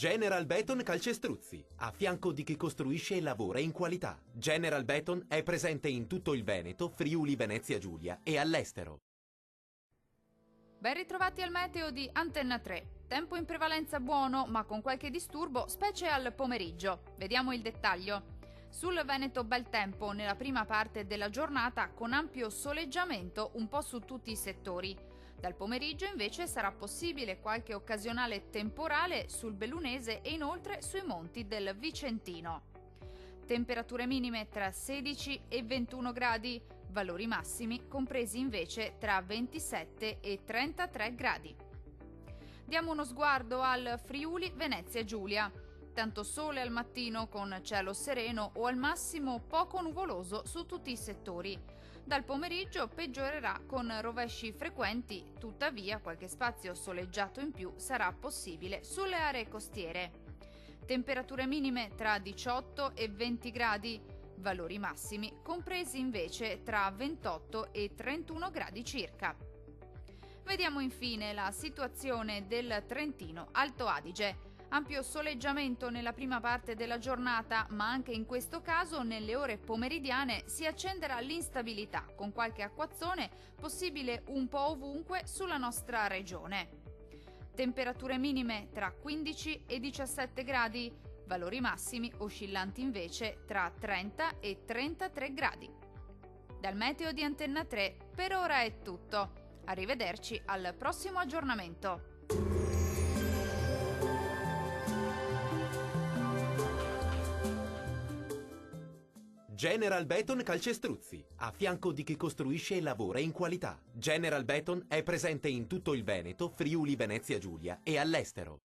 General Beton Calcestruzzi, a fianco di chi costruisce e lavora in qualità. General Beton è presente in tutto il Veneto, Friuli, Venezia Giulia e all'estero. Ben ritrovati al meteo di Antenna 3. Tempo in prevalenza buono, ma con qualche disturbo, specie al pomeriggio. Vediamo il dettaglio. Sul Veneto bel tempo nella prima parte della giornata con ampio soleggiamento un po' su tutti i settori. Dal pomeriggio invece sarà possibile qualche occasionale temporale sul Bellunese e inoltre sui monti del Vicentino. Temperature minime tra 16 e 21 gradi, valori massimi compresi invece tra 27 e 33 gradi. Diamo uno sguardo al Friuli Venezia Giulia. Tanto sole al mattino con cielo sereno o al massimo poco nuvoloso su tutti i settori. Dal pomeriggio peggiorerà con rovesci frequenti, tuttavia qualche spazio soleggiato in più sarà possibile sulle aree costiere. Temperature minime tra 18 e 20 gradi, valori massimi compresi invece tra 28 e 31 gradi circa. Vediamo infine la situazione del Trentino Alto Adige. Ampio soleggiamento nella prima parte della giornata, ma anche in questo caso nelle ore pomeridiane si accenderà l'instabilità, con qualche acquazzone possibile un po' ovunque sulla nostra regione. Temperature minime tra 15 e 17 gradi, valori massimi oscillanti invece tra 30 e 33 gradi. Dal meteo di Antenna 3 per ora è tutto. Arrivederci al prossimo aggiornamento. General Beton Calcestruzzi, a fianco di chi costruisce e lavora in qualità. General Beton è presente in tutto il Veneto, Friuli, Venezia Giulia e all'estero.